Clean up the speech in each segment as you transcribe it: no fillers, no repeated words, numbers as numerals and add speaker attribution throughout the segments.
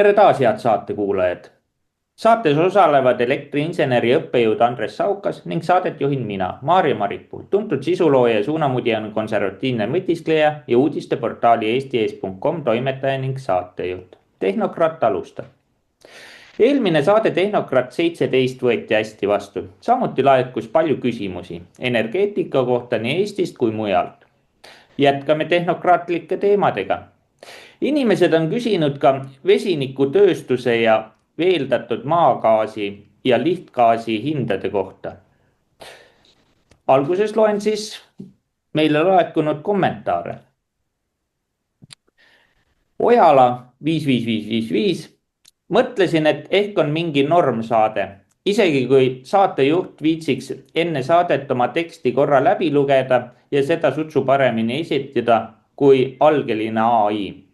Speaker 1: Tere taas, head saatekuulajad. Saates osalevad elektriinseneri õppejõud Andres Saukas ning saadet juhin mina, Maarja Maripuu, tuntud sisulooja ja suunamudijana konservatiivne mõtiskleja ja uudisteportaali eesti.com toimetaja ning saatejuht. Tehnokrat alustab. Eelmine saade Tehnokrat 17 võeti hästi vastu. Samuti laekus palju küsimusi energeetika kohta nii Eestist kui mujalt. Jätkame tehnokraatlike teemadega. Inimesed on küsinud ka vesinikutööstuse ja veeldatud maagaasi ja lihtgaasi hindade kohta. Alguses loen siis meile laekunud kommentaare. Ojala 55555. Mõtlesin, et ehk on mingi normsaade. Isegi kui saatejuht viitsiks enne saadet oma teksti korra läbi lugeda ja seda sutsu paremini esitada kui algeline AI.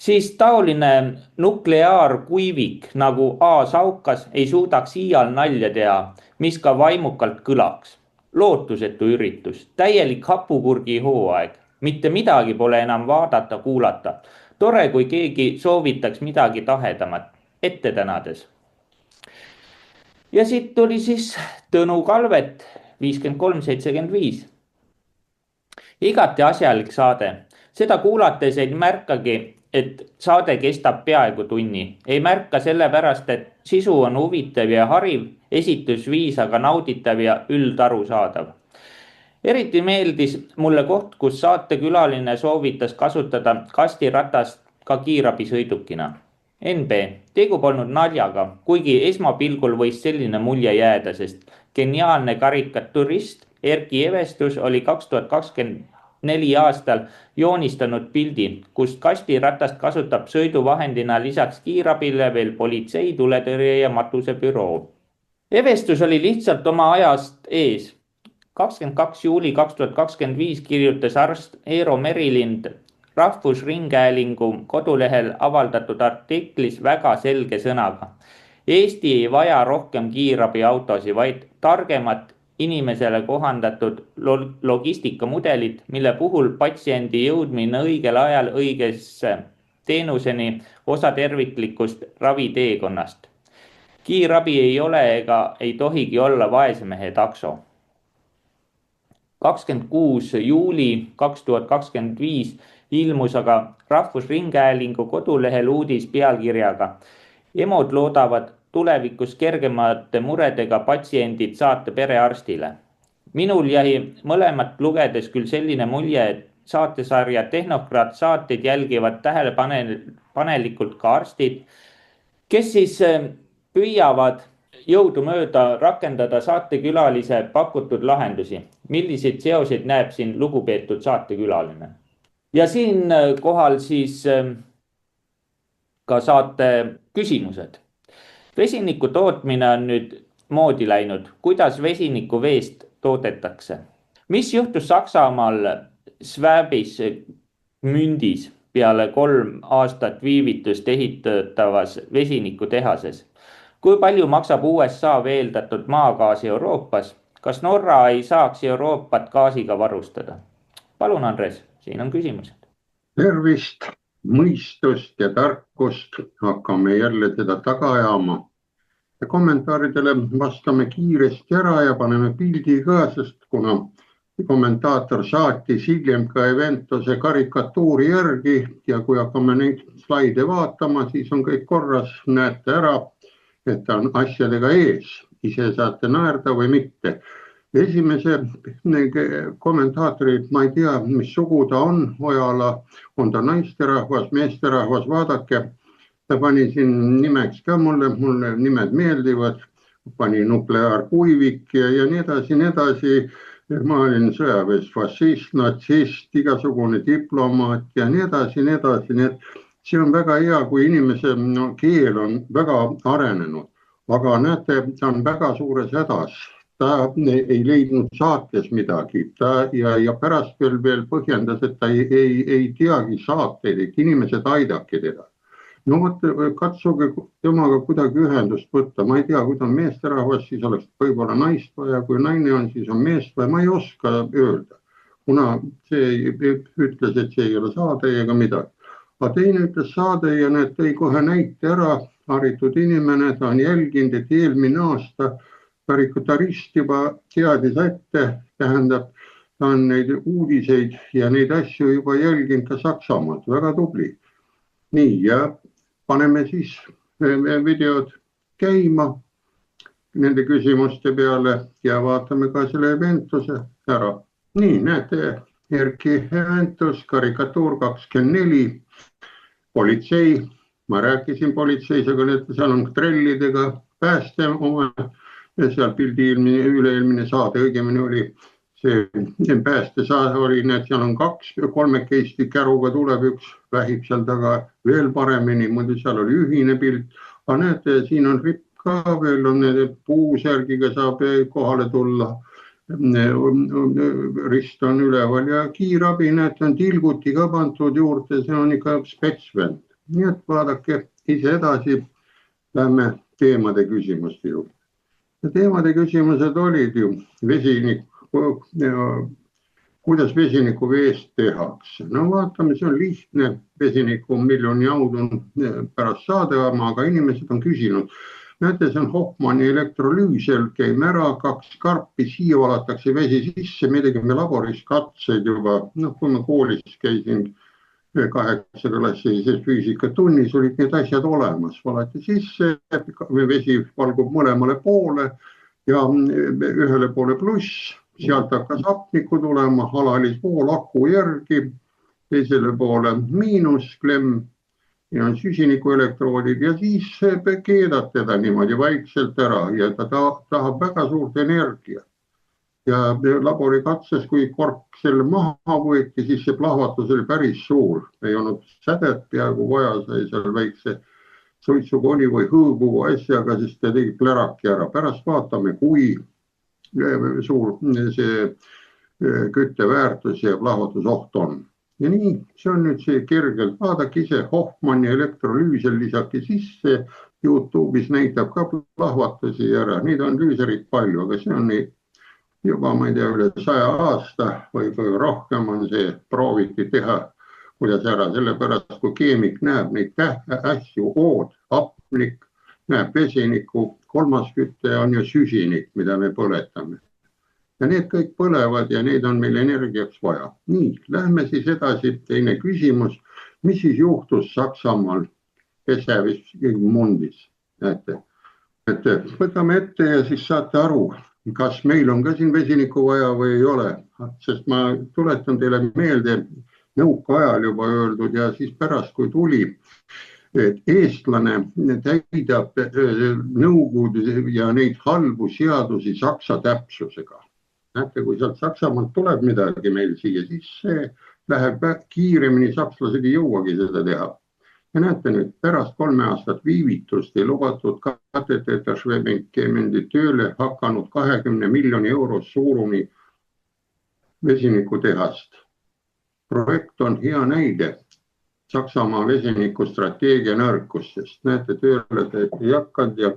Speaker 1: Siis taoline nukleaarkuivik nagu A. Saukas ei suudaks iial nalja teha, mis ka vaimukalt kõlaks. Lootusetu üritus, täielik hapukurgi hooaeg, mitte midagi pole enam vaadata, kuulata. Tore, kui keegi soovitaks midagi tahedamat, ette tänades. Ja siit tuli siis Tõnu Kalvet 5375. Igati asjalik saade. Seda kuulates ei märkagi, et saade kestab peaaegu tunni. Ei märka sellepärast, et sisu on huvitav ja hariv, esitusviis aga nauditav ja üldarusaadav. Eriti meeldis mulle koht, kus saatekülaline soovitas kasutada kastiratast ka kiirabisõidukina. NB, tegu polnud naljaga, kuigi esmapilgul võis selline mulje jääda, sest geniaalne karikaturist Erki Evestus oli 2024 aastal joonistanud pildi, kust kastiratast kasutab sõiduvahendina lisaks kiirabile veel politsei, tuletõrje ja matusebüroo. Evestus oli lihtsalt oma ajast ees. 22. juuli 2025 kirjutas arst Eero Merilind Rahvusringhäälingu kodulehel avaldatud artiklis väga selge sõnaga. Eesti ei vaja rohkem kiirabiautosi, vaid targemat inimesele kohandatud logistikamudelit, mille puhul patsiendi jõudmine õigel ajal õigesse teenuseni osa terviklikust raviteekonnast. Kiirabi ei ole ega ei tohigi olla vaesemehe takso. 26. juuli 2025 ilmus aga Rahvusringhäälingu kodulehel uudis pealkirjaga EMO-d loodavad tulevikus kergemate muredega patsiendid saate perearstile. Minul jäi mõlemat lugedes küll selline mulje, et saatesarja Tehnokrat saateid jälgivad tähelepanelikult ka arstid, kes siis püüavad jõudumööda rakendada saatekülalise pakutud lahendusi. Milliseid seoseid näeb siin lugupeetud saatekülaline? Ja siin kohal siis ka saate küsimused. Vesiniku tootmine on nüüd moodi läinud. Kuidas vesiniku veest toodetakse? Mis juhtus Saksamaal Swabis mündis peale 3 aastat viivitust ehitatavas vesinikutehases? Kui palju maksab USA veeldatud maagaasi Euroopas? Kas Norra ei saaks Euroopat gaasiga varustada? Palun, Andres, siin on küsimused.
Speaker 2: Tervist, mõistust ja tarkust hakkame jälle seda taga ajama. Ja kommentaaridele vastame kiiresti ära ja paneme pildi ka, sest kuna kommentaator saatis hiljem ka Eventose karikatuuri järgi ja kui hakkame neid slaide vaatama, siis on kõik korras, näete ära, et ta on asjadega ees. Ise saate naerda või mitte. Esimese kommentaatori, ma ei tea, mis sugu ta on, Ojala, on ta naisterahvas, meesterahvas, vaadake. Ta pani siin nimeks ka mulle nimed meeldivad, pani nukleaarkuivik ja nii edasi. Ma olin sõjaväes fašist, natsist, igasugune diplomaat ja nii edasi. Nii et see on väga hea, kui inimese keel on väga arenenud. aga näete, ta on väga suures hädas. Ta ei leidnud saates midagi ja pärast veel põhjendas, et ta ei teagi saateid, et inimesed aidake teda. No vot, katsuge temaga kuidagi ühendust võtta. Ma ei tea, kui ta on meesterahvas, siis oleks võib-olla naist vaja, kui naine on, siis on meest vaja. Ma ei oska öelda, kuna see ütles, et see ei ole saade ega midagi. Aga teine ütles saade ja need tõi kohe näite ära, haritud inimene, ta on jälginud, et eelmine aasta karikaturist juba teadis ette, tähendab, ta on neid uudiseid ja neid asju juba jälginud ka Saksamaalt, väga tubli. Nii, ja paneme siis videod käima nende küsimuste peale ja vaatame ka selle Eventuse ära. Nii, näete, Erki Eventus, karikatuur 24, politsei. Ma rääkisin politseis, aga seal on trellidega pääste oma, seal pildi üle-eelmine saade õigemini oli see pääste saade oli, need seal on kolmekesti käruga tuleb, üks vähib seal taga veel paremini, muidu seal oli ühine pilt. Aga näete, siin on ripp ka veel, on puusärgiga saab kohale tulla, rist on üleval ja kiirabi, näete, on tilguti ka pandud juurde, see on ikka spetsvend. Nii et vaadake ise edasi, lähme teemade küsimuste juurde. Ja teemade küsimused olid ju vesinik, kuidas vesiniku veest tehakse. No vaatame, see on lihtne, vesiniku miljoni jaud on pärast saadevama, aga inimesed on küsinud. Näete, see on Hoffmanni elektrolüüsel, käime ära, 2 karpi, siia valatakse vesi sisse, me tegime laboris katseid juba, kui ma koolis käisin 8. klassi füüsikatunnis, olid need asjad olemas, valati sisse, vesi valgub mõlemale poole ja ühele poole pluss, sealt hakkas hapnikku tulema, alalisvool aku järgi, teisele poole miinus, klemm ja on süsinikuelektroodid ja siis keedad teda niimoodi vaikselt ära ja ta tahab väga suurt energiat. Ja laborikatses, kui kork selle maha võeti, siis see plahvatus oli päris suur. Ei olnud sädet peaaegu vaja, sai seal väikse suitsukoni või hõõgu asjaga, siis ta tegi pläraki ära. Pärast vaatame, kui suur see kütteväärtus ja plahvatusoht on. Ja nii, see on nüüd see kergelt. Vaadake ise, Hoffmanni elektrolüüsel lisaki sisse. YouTube'is näitab ka plahvatusi ära. Neid on lüüserid palju, aga see on neid juba, ma ei tea, üle 100 aasta või rohkem on see prooviti teha, kuidas ära, sellepärast kui keemik näeb neid asju, ood, hapnik, näeb vesiniku, kolmas kütte on ju süsinik, mida me põletame. Ja need kõik põlevad ja neid on meil energiaks vaja. Nii, lähme siis edasi, teine küsimus, mis siis juhtus Saksamaal Pesevmundis, näete. Et võtame ette ja siis saate aru, kas meil on ka siin vesinikku vaja või ei ole, sest ma tuletan teile meelde nõukaajal juba öeldud ja siis pärast, kui tuli, et eestlane täidab nõukogude ja neid halbu seadusi saksa täpsusega. Näete, kui sealt Saksamaalt tuleb midagi meil siia, siis see läheb kiiremini, sakslased ei jõuagi seda teha. Ja näete nüüd, pärast 3 aastat viivitust ei lubatud kateteeta Schwebenkemmendi tööle hakanud 20 miljoni euros suuruni vesinikutehast. Projekt on hea näide Saksamaa vesinikustrateegia nõrkustest. Näete, tööle ei hakanud ja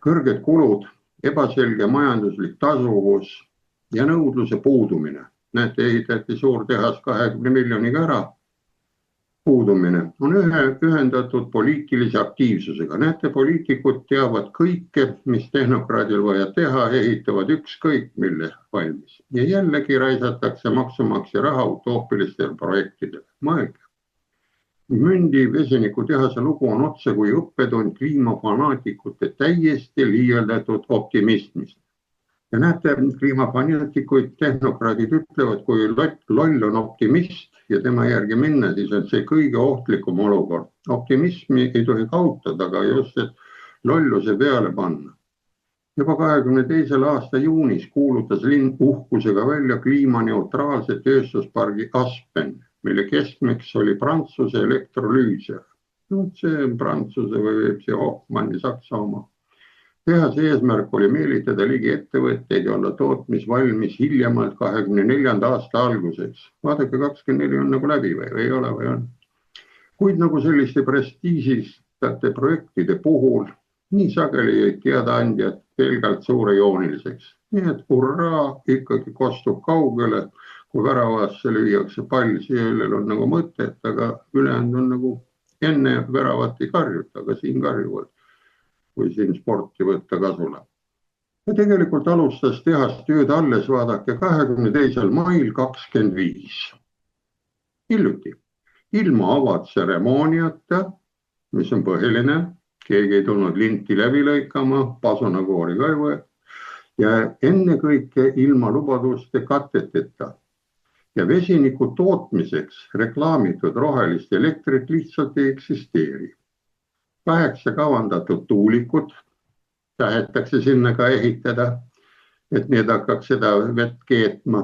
Speaker 2: kõrged kulud, ebaselge majanduslik tasuvus ja nõudluse puudumine. Näete, ehitati suur tehas 20 miljoniga ära. Puudumine on ühendatud poliitilise aktiivsusega. Näete, poliitikud teavad kõike, mis tehnokraadil vaja teha, ehitavad ükskõik mille valmis. Ja jällegi raisatakse maksumaksja raha utoopilistele projektidele. Mõelge. Mündi vesinikutehase lugu on otse kui õppetund kliimafanaatikute täiesti liialdatud optimismist. Ja näete, kliimafanatikuid tehnokraadid ütlevad, kui loll on optimist ja tema järgi minna, siis on see kõige ohtlikum olukord. Optimismi ei tohi kaotada, aga just, et lolluse peale panna. Juba 22. aasta juunis kuulutas linn uhkusega välja kliimaneutraalse tööstuspargi Aspen, mille keskmeks oli Prantsuse elektrolüüser. See on Prantsuse või see Hoffmanni Saksa oma. Tehase eesmärk oli meelitada ligi ettevõtteid ja olla tootmisvalmis hiljemalt 24. aasta alguseks. Vaadake, 24 on nagu läbi või ei ole või on. Kuid nagu selliste prestiižistate projektide puhul, nii sageli jäid teadaandjad pelgalt suurejooniliseks. Nii et hurraa ikkagi kostub kaugele, kui väravasse lüüakse pall, sellel on nagu mõtet, aga ülejäänud on nagu enne väravat ei karjuta, aga siin karjuvad, kui siin sporti võtta kasule. Ja tegelikult alustas tehast tööd alles, vaadake, 22. mail 25. Hiljuti. Ilma avatseremooniata, mis on põhiline, keegi ei tulnud linti läbi lõikama, pasunakoori ka ei võet, ja ennekõike ilma lubaduste katteteta. Ja vesiniku tootmiseks reklaamitud rohelist elektrit lihtsalt ei eksisteeri. 8 kavandatud tuulikut tahetakse sinna ka ehitada, et need hakkaks seda vett keetma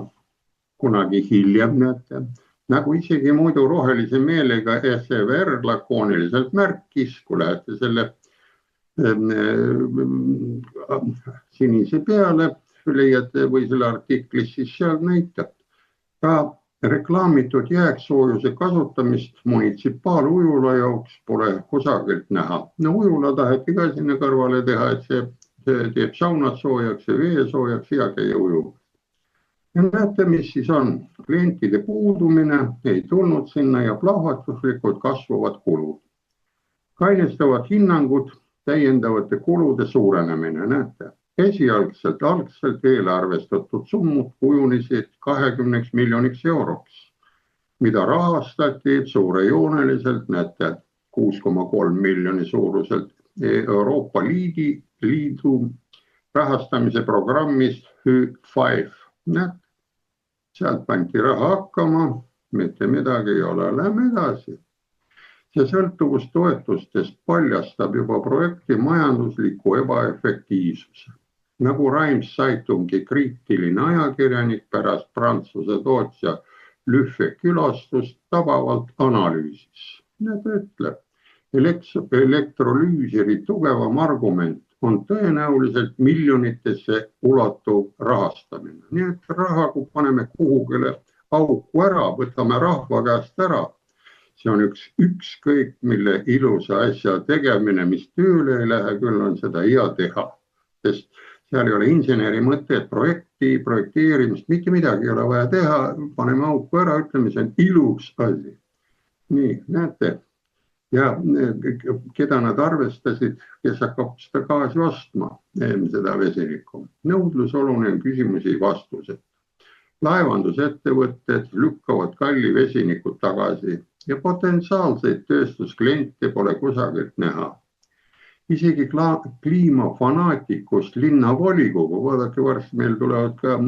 Speaker 2: kunagi hiljem, näete. Nagu isegi muidu rohelise meelega SVR lakooniliselt märkis, kui lähete selle sinise peale, leiate või selle artiklis, siis seal näitab. Ka reklaamitud jääksoojuse kasutamist munitsipaalujula jaoks pole kusagilt näha. No ujula taheti ka sinna kõrvale teha, et see teeb saunad soojaks ja vee soojaks ja käia ujub. Ja näete, mis siis on. Klientide puudumine ei tulnud sinna ja plahvatuslikult kasvavad kulud. Kainestavad hinnangud, täiendavate kulude suurenemine, näete. Algselt eelarvestatud summud kujunisid 20 miljoniks euroks, mida rahastati suurejooneliselt, näete, 6,3 miljoni suuruselt Euroopa Liidu rahastamise programmist HÜ5. Näete, sealt pandi raha hakkama, mitte midagi ei ole, lähme edasi. See sõltuvus toetustest paljastab juba projekti majandusliku ebaefektiivsuse. Nagu Reims Zeitungi kriitiline ajakirjanik pärast Prantsuse tootja Lüffe külastust tabavalt analüüsis. Need ütleb, elektrolüüsiri tugevam argument on tõenäoliselt miljonitesse ulatuv rahastamine. Nii et raha, kui paneme kuhugile auku ära, võtame rahva käest ära. See on ükskõik, mille ilusa asja tegemine, mis tööle ei lähe, küll on seda hea teha. Sest seal ei ole inseneri mõte, et projekteerimist, mitte midagi ei ole vaja teha, paneme auku ära, ütleme, see on ilus asi. Nii, näete. Ja keda nad arvestasid, kes hakkab seda gaasi ostma, seda vesinikku. Nõudlusolune on küsimusi vastused. Laevandusettevõtted lükkavad kalli vesinikud tagasi ja potentsiaalseid tööstuskliente pole kusagilt näha. Isegi kliimafanaatikust linnavolikogu, vaadake varsti meil tulevad ka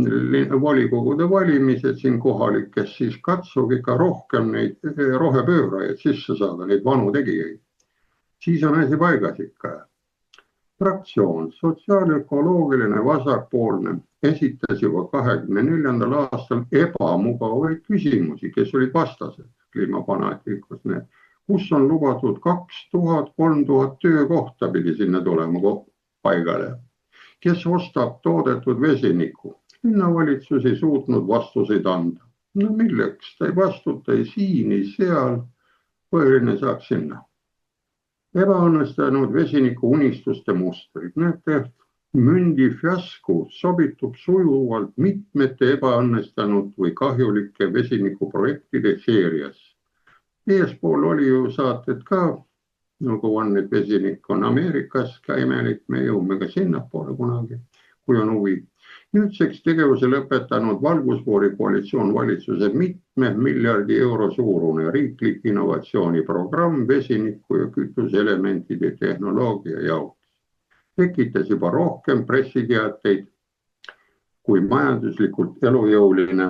Speaker 2: volikogude valimised siin kohalikes, siis katsuge ka rohkem neid rohepöörajaid sisse saada, neid vanu tegijaid. Siis on asi paigas ikka. Fraktsioon, sotsiaalökoloogiline vasakpoolne, esitas juba 24. aastal ebamugavaid küsimusi, kes olid vastased kliimafanaatikust. Kus on lubatud 2000-3000 töökohta pidi sinna tulema paigale. Kes ostab toodetud vesiniku? Linnavalitsus ei suutnud vastuseid anda. No milleks? Ta ei vastuta ei siin, ei seal. Põhiline saab sinna. Ebaõnnestunud vesiniku unistuste mustrid. Näete, mündi fiasku sobitub sujuvalt mitmete ebaõnnestunud või kahjulike vesinikuprojektide seerias. Eespool oli ju saated ka, nagu on need vesinik on Ameerikas ka imelik, me jõume ka sinnapoole kunagi, kui on huvi. Nüüdseks tegevuse lõpetanud valgusfoori koalitsioon valitsuse mitme miljardi euro suurune riiklik innovatsiooniprogramm vesiniku ja kütuseelementide tehnoloogia jaoks. Tekitas juba rohkem pressiteateid kui majanduslikult elujõuline.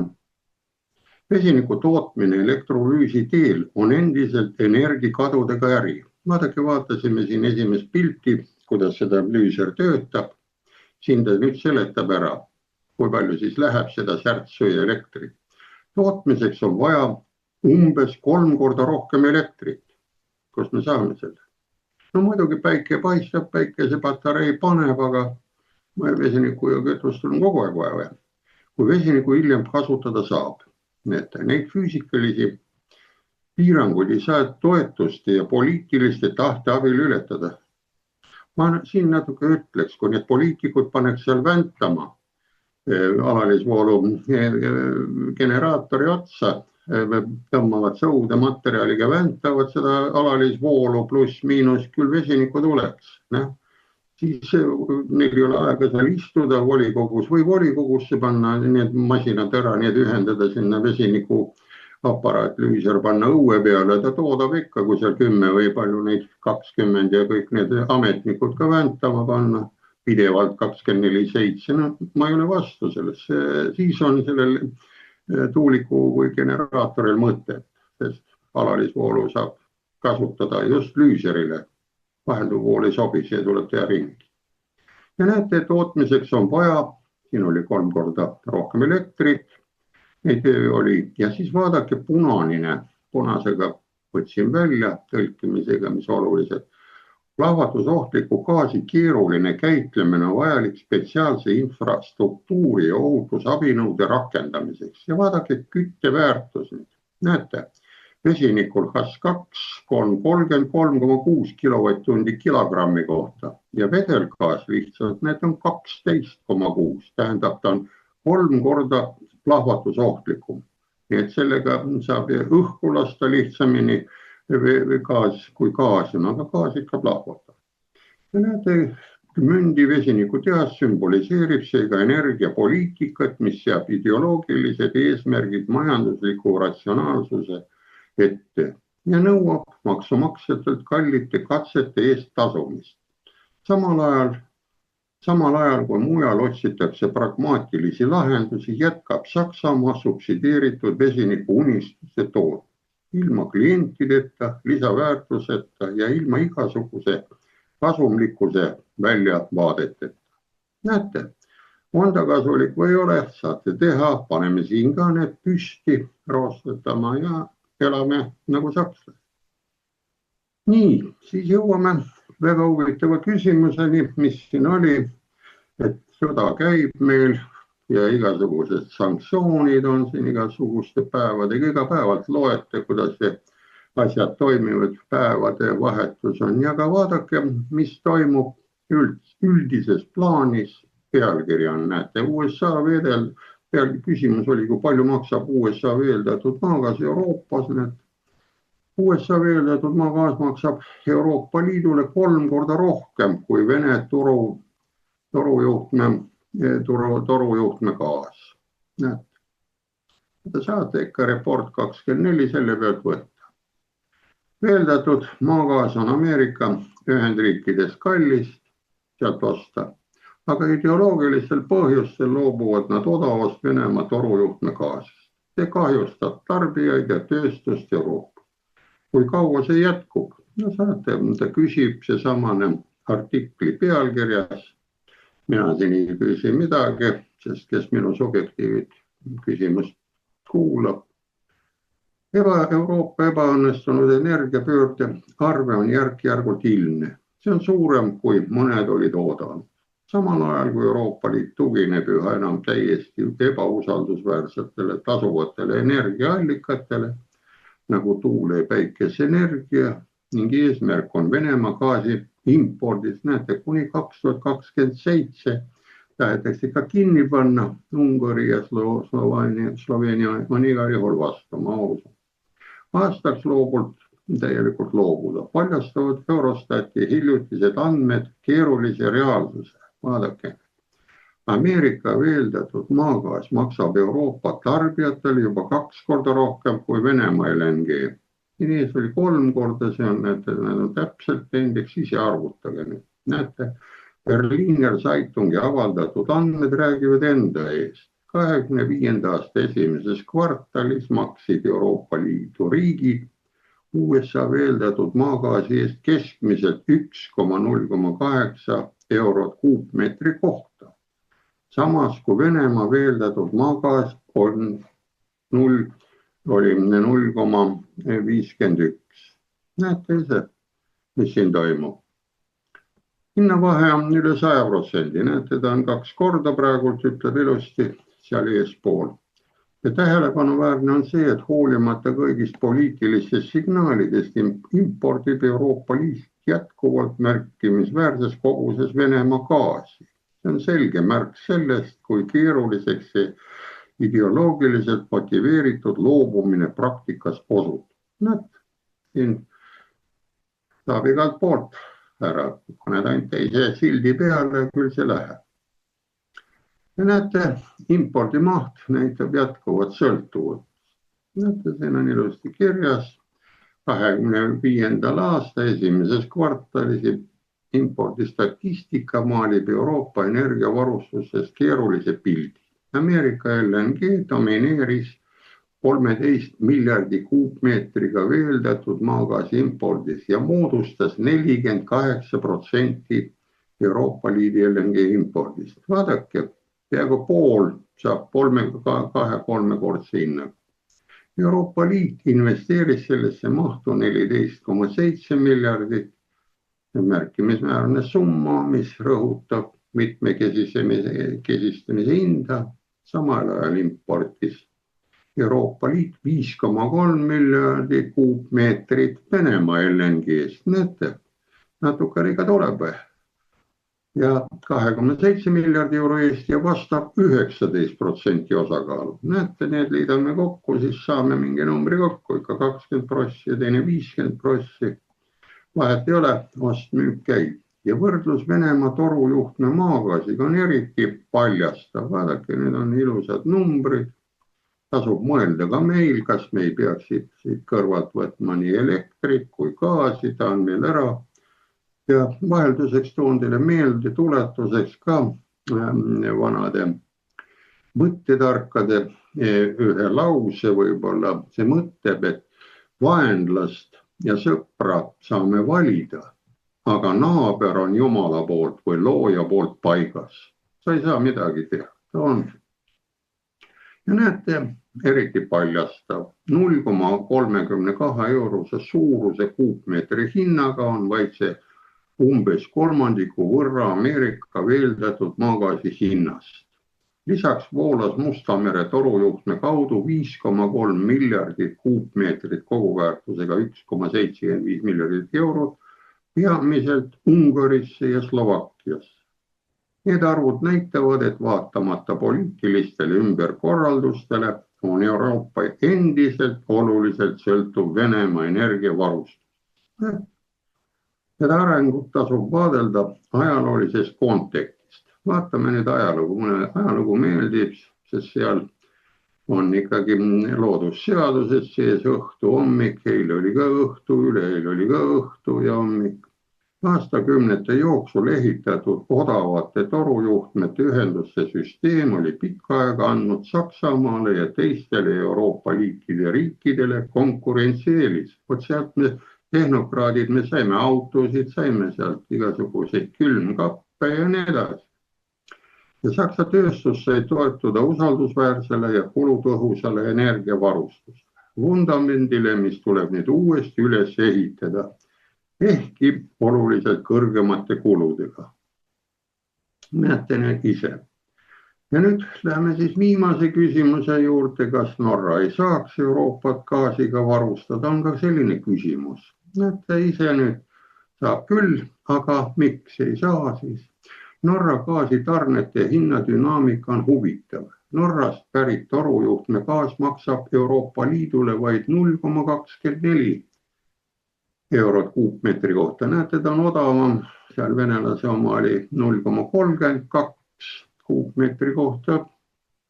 Speaker 2: Vesiniku tootmine elektrolüüsi teel on endiselt energiakadudega äri. Vaadake, vaatasime siin esimest pilti, kuidas seda lüüser töötab. Siin ta nüüd seletab ära, kui palju siis läheb seda särtsu ja elektrit. Tootmiseks on vaja umbes 3 korda rohkem elektrit. kust me saame selle. No muidugi päike paistab, päikesepatarei paneb, aga vesiniku ja kütust on kogu aeg vaja. Kui vesiniku hiljem kasutada saab, neid füüsikalisi piiranguid ei saa toetuste ja poliitiliste tahte abil ületada. Ma siin natuke ütleks, kui need poliitikud paneks seal väntama alalisvoolu generaatori otsa, tõmbavad sõude materjaliga, väntavad seda alalisvoolu pluss miinus, küll vesiniku tuleks. Siis neil ei ole aega seal istuda volikogus või volikogusse panna need masinad ära, need ühendada sinna vesiniku aparaat, lüüser panna õue peale, ta toodab ikka, kui seal 10 või palju neid 20 ja kõik need ametnikud ka väntama panna pidevalt 24/7. No, ma ei ole vastu sellesse, siis on sellel tuuliku või generaatoril mõte, sest alalisvoolu saab kasutada just lüüserile. Vahelduvool ei sobi, see tuleb teha ringi. Ja näete, tootmiseks on vaja, siin oli 3 korda rohkem elektrit, neid oli, ja siis vaadake punasega võtsin välja tõlkimisega, mis olulised. Plahvatusohtliku gaasi keeruline käitlemine on vajalik spetsiaalse infrastruktuuri ja ohutusabinõude rakendamiseks. Ja vaadake kütteväärtus nüüd, näete. Vesinikul HAS2 on 33,6 kilovatt-tundi kilogrammi kohta ja vedelgaas lihtsalt, need on 12,6, tähendab, ta on 3 korda plahvatusohtlikum. Nii et sellega saab õhku lasta lihtsamini kui gaasi, aga gaas ikka plahvatab. Ja näete, Mündi vesinikutehas sümboliseerib seega energiapoliitikat, mis seab ideoloogilised eesmärgid majandusliku ratsionaalsuse ette ja nõuab maksumaksjatelt kallite katsete eest tasumist. Samal ajal kui mujal otsitakse pragmaatilisi lahendusi, jätkab Saksamaa subsideeritud vesiniku unistuste toot. Ilma klientideta, lisaväärtuseta ja ilma igasuguse kasumlikkuse väljavaadeteta. Näete, on ta kasulik või ei ole, saate teha, paneme siin ka need püsti roostetama ja elame nagu sakslased. Nii, siis jõuame väga huvitava küsimuseni, mis siin oli, et sõda käib meil ja igasugused sanktsioonid on siin igasuguste päevadega, iga päevalt loete, kuidas asjad toimivad, päevade vahetus on. Ja ka vaadake, mis toimub üldises plaanis, pealkiri on, näete, USA vedel. Küsimus oli, kui palju maksab USA veeldatud maagaas Euroopas. USA veeldatud maagaas maksab Euroopa Liidule 3 korda rohkem kui Vene torujuhtme gaas. Te saate ikka Report 24 selle pealt võtta. Veeldatud maagaas on Ameerika Ühendriikides kallist sealt osta. Aga ideoloogilistel põhjustel loobuvad nad odavast Venemaa torujuhtme gaasist. See kahjustab tarbijaid ja tööstust Euroopa. Kui kaua see jätkub? No saate, ta küsib seesamane artikli pealkirjas. Mina siin ei küsi midagi, sest kes minu subjektiivid küsimust kuulab. Euroopa ebaõnnestunud energiapöörde arve on järk-järgult ilmne. See on suurem, kui mõned olid oodanud. Samal ajal, kui Euroopa Liit tugineb üha enam täiesti ebausaldusväärsetele tasuvatele energiaallikatele, nagu tuule- ja päikeseenergia, ning eesmärk on Venemaa gaasi impordist, näete, kuni 2027 tahetakse ka kinni panna. Ungari ja Sloveenia on igal juhul vastu, ma usun. Aastaks täielikult loobuda. Paljastavad Eurostati hiljutised andmed keerulise reaalsuse. Vaadake, Ameerika veeldatud maagaas maksab Euroopa tarbijatele juba 2 korda rohkem kui Venemaa LNG. Nii oli 3 korda, see on täpselt teinud, siis arvutage nüüd. Näete, Berliner Zeitungi avaldatud andmed räägivad enda eest. 2025. aasta esimeses kvartalis maksid Euroopa Liidu riigid USA veeldatud maagaasi eest keskmiselt 1,08 eurot kuupmeetri kohta. Samas kui Venemaa veeldatud maagaas oli 0,51. Näete ise, mis siin toimub. Hinnavahe on üle 100%, näete, ta on 2 korda praegult, ütleb ilusti seal eespool. Ja tähelepanuväärne on see, et hoolimata kõigist poliitilistest signaalidest impordib Euroopa Liit jätkuvalt märkimisväärses koguses Venemaa gaasi. See on selge märk sellest, kui keeruliseks see ideoloogiliselt motiveeritud loobumine praktikas osub. Siin saab igalt poolt ära, paned ainult teise sildi peale, küll see läheb. Ja näete, impordimaht näitab jätkuvat sõltuvust. Näete, siin on ilusti kirjas 25. aasta esimeses kvartalis impordistatistika maalib Euroopa energiavarustuses keerulise pildi. Ameerika LNG domineeris 13 miljardi kuupmeetriga veeldatud maagaasi impordis ja moodustas 48% Euroopa Liidu LNG impordist. Vaadake, peaaegu pool saab 2-3-kordse hinnaga. Euroopa Liit investeeris sellesse mahtu 14,7 miljardit. Märkimisväärne summa, mis rõhutab mitmekesistamise hinda. Samal ajal importis Euroopa Liit 5,3 miljardit kuupmeetrit Venemaa LNG-st. Näete, natuke riga tuleb. Ja 2,7 miljardi euro eest ja vastab 19% osakaalu. Näete, need liidame kokku, siis saame mingi numbri kokku, ikka 20% ja teine 50%. Vahet ei ole, ost-müük käib. Ja võrdlus Venemaa torujuhtme maagaasiga on eriti paljastav. Vaadake, need on ilusad numbrid. Tasub mõelda ka meil, kas me ei peaks siit kõrvalt võtma nii elektrit kui gaasi, ta on meil ära. Ja vahelduseks toon teile meelde tuletuseks ka vanade mõttetarkade ühe lause võib-olla. See mõtleb, et vaenlast ja sõpra saame valida, aga naaber on Jumala poolt või looja poolt paigas. Sa ei saa midagi teha, ta on. Ja näete, eriti paljastav, 0,32 eurose suuruse kuupmeetri hinnaga on vaid see umbes kolmandiku võrra Ameerika veeldatud maagaasi hinnast. Lisaks voolas Musta mere torujuhtme kaudu 5,3 miljardit kuupmeetrit koguväärtusega 1,75 miljardit eurot, peamiselt Ungarisse ja Slovakkiasse. Need arvud näitavad, et vaatamata poliitilistele ümberkorraldustele on Euroopa endiselt oluliselt sõltuv Venemaa energiavarustus. Seda arengut tasub vaadelda ajaloolisest kontekstist. Vaatame nüüd ajalugu, mulle ajalugu meeldib, sest seal on ikkagi loodusseadused sees õhtu, hommik, eile oli ka õhtu, üleeile oli ka õhtu ja hommik. Aastakümnete jooksul ehitatud odavate torujuhtmete ühenduste süsteem oli pikka aega andnud Saksamaale ja teistele Euroopa Liikide riikidele konkurentsieelis. Vot sealt me tehnokraadid, me saime autosid, saime sealt igasuguseid külmkappe ja nii edasi. Ja Saksa tööstus sai toetuda usaldusväärsele ja kulutõhusale energiavarustusele. Vundamendile, mis tuleb nüüd uuesti üles ehitada, ehkki oluliselt kõrgemate kuludega. Näete need ise. Ja nüüd läheme siis viimase küsimuse juurde, kas Norra ei saaks Euroopat gaasiga varustada, on ka selline küsimus. Näete ise nüüd saab küll, aga miks ei saa siis? Norra gaasitarnete hinnadünaamika on huvitav. Norrast pärit torujuhtme gaas maksab Euroopa Liidule vaid 0,24 eurot kuupmeetri kohta. Näete, ta on odavam, seal venelase oma oli 0,32 kuupmeetri kohta.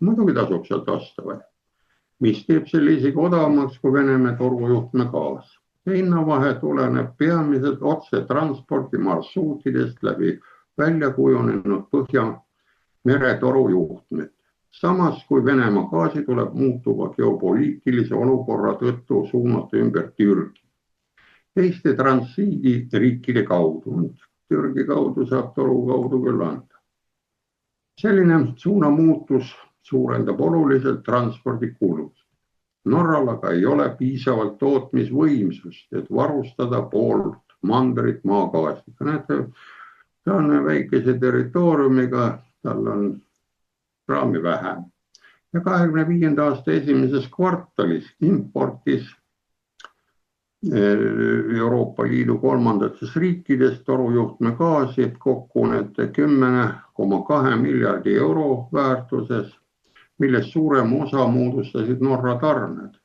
Speaker 2: Muidugi tasub sealt osta või? Mis teeb selle isegi odavamaks kui Venemaa torujuhtme gaas. Hinnavahe tuleneb peamiselt otse transpordi marsruutidest läbi välja kujunenud Põhjamere torujuhtmed. Samas kui Venemaa gaasi tuleb muutuva geopoliitilise olukorra tõttu suunata ümber Türgi. Teiste transiidiriikide kaudu. Türgi kaudu saab toru kaudu küll anda. Selline suunamuutus suurendab oluliselt transpordikulud. Norral aga ei ole piisavalt tootmisvõimsust, et varustada poolt mandrit maagaasiga. Näete, ta on väikese territooriumiga, tal on raami vähem. Ja 2025. aasta esimeses kvartalis importis Euroopa Liidu kolmandates riikides torujuhtme gaasi kokku need 10,2 miljardi euro väärtuses, millest suurem osa moodustasid Norra tarned.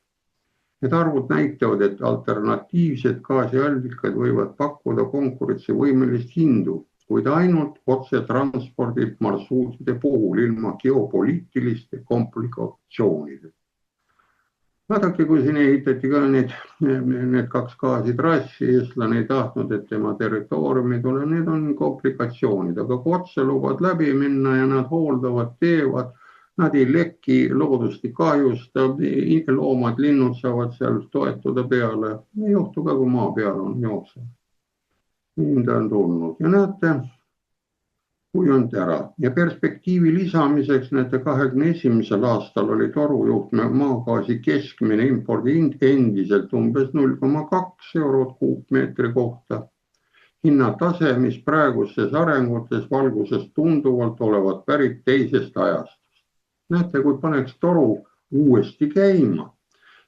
Speaker 2: Need arvud näitavad, et alternatiivsed gaasiallikad võivad pakkuda konkurentsivõimelist hindu, kuid ainult otsetranspordi marsruutide puhul ilma geopoliitiliste komplikatsioonideta. Vaadake, kui siin ehitati ka need kaks gaasitrassi, eestlane ei tahtnud, et tema territooriumi tule, need on komplikatsioonid, aga kui otse lubad läbi minna ja nad hooldavad, teevad, nad ei leki, loodust ei kahjusta, loomad, linnud saavad seal toetuda peale, ei juhtu ka, kui maa peal on jooksev. Nii ta on tulnud ja näete, kui on ära. Ja perspektiivi lisamiseks näete 21. aastal oli torujuhtme maagaasi keskmine impordi hind endiselt umbes 0,2 eurot kuupmeetri kohta. Hinnatase, mis praegustes arengutes valguses tunduvalt olevat pärit teisest ajast. Näete, kui paneks toru uuesti käima,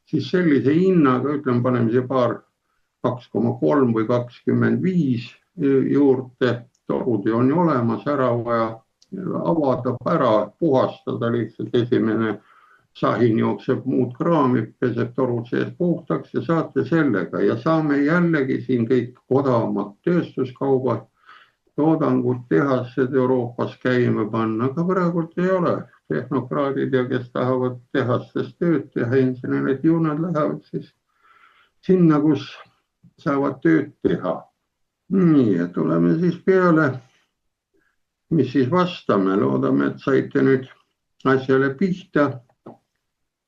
Speaker 2: siis sellise hinnaga, ütleme, paneme siia 2,3 või 25 juurde, torud on ju olemas, ära vaja avada, ära puhastada, lihtsalt esimene sahin jookseb muud kraami, peseb torud sees puhtaks ja saate sellega ja saame jällegi siin kõik odavamad tööstuskaubad, toodangud, tehased Euroopas käima panna, aga praegult ei ole. Tehnokraadid ja kes tahavad tehastes tööd teha, insenerid, ju nad lähevad siis sinna, kus saavad tööd teha. Nii, et oleme siis peale, mis siis vastame, loodame, et saite nüüd asjale pihta,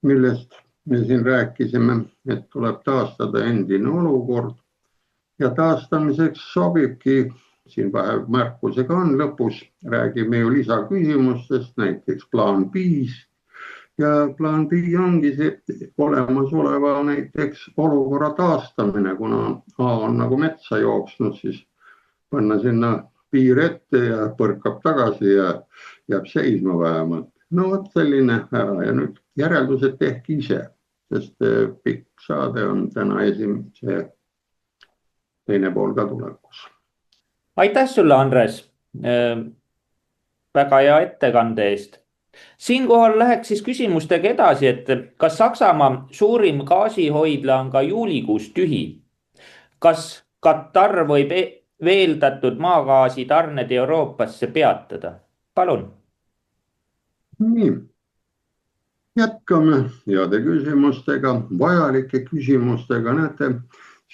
Speaker 2: millest me siin rääkisime, et tuleb taastada endine olukord ja taastamiseks sobibki, siin vähe märkusega on lõpus, räägime ju lisaküsimustest, näiteks plaan 5 ja plaan B ongi see olemasoleva näiteks olukorra taastamine, kuna A on nagu metsa jooksnud, siis panna sinna piir ette ja põrkab tagasi ja jääb seisma vähemalt. No vot selline ära ja nüüd järeldused tehke ise, sest pikk saade on täna esimese teine pool ka tulekus.
Speaker 1: Aitäh sulle, Andres, väga hea ettekande eest. Siinkohal läheks siis küsimustega edasi, et kas Saksamaa suurim gaasihoidla on ka juulikuus tühi? Kas Katar võib veeldatud maagaasi tarned Euroopasse peatada? Palun.
Speaker 2: Nii, jätkame heade küsimustega, vajalike küsimustega. Näete,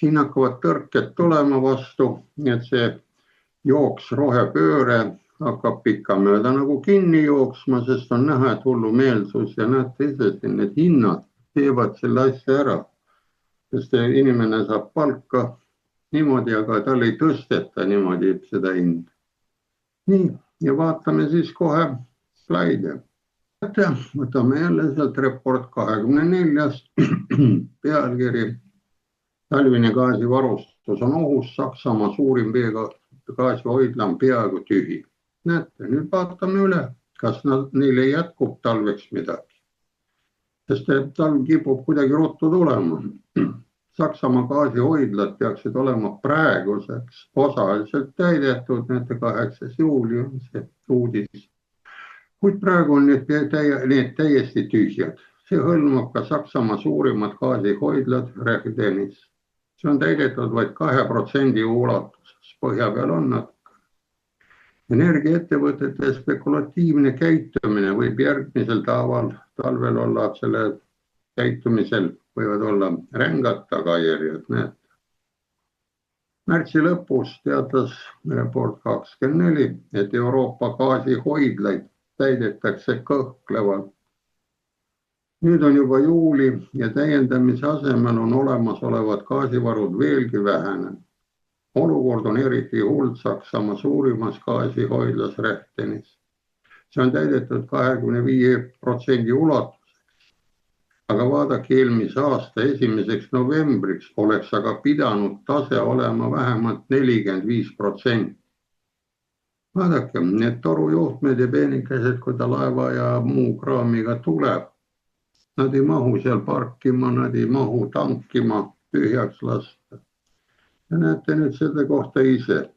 Speaker 2: siin hakkavad tõrked tulema vastu, nii et see jooks rohepööre hakkab pikkamööda nagu kinni jooksma, sest on näha, et hullumeelsus ja näete ise siin need hinnad teevad selle asja ära, sest inimene saab palka niimoodi, aga tal ei tõsteta niimoodi seda hind. Nii, ja vaatame siis kohe slaide. Võtame jälle sealt report 24. pealkiri. Talvine gaasivarustus on ohus, Saksamaa suurim gaasihoidla on peaaegu tühi. Näete, nüüd vaatame üle, kas neile jätkub talveks midagi. Sest talv kipub kuidagi ruttu tulema. Saksamaa gaasihoidlad peaksid olema praeguseks osaliselt täidetud, näete 8. juuli on see uudis. Kuid praegu on need täiesti tühjad. See hõlmab ka Saksamaa suurimad gaasihoidlad Rechdenis. See on täidetud vaid 2% ulatuses, põhja peal on natuke. Energiaettevõtete spekulatiivne käitumine võib järgmisel talvel olla, selle käitumisel võivad olla rängad tagajärjed. Märtsi lõpus teatas report 24, et Euroopa gaasihoidlaid täidetakse kõhklevalt. Nüüd on juba juuli ja täiendamise asemel on olemasolevad gaasivarud veelgi vähenenud. Olukord on eriti hull Saksamaa suurimas gaasihoidlas Rechtenis. See on täidetud 25% ulatuseks. aga vaadake, eelmise aasta 1. novembriks oleks aga pidanud tase olema vähemalt 45%. Vaadake, need torujuhtmed ja peenikesed, kui ta laeva ja muu kraamiga tuleb, nad ei mahu seal parkima, nad ei mahu tankima, tühjaks lasta. Ja näete nüüd selle kohta ise,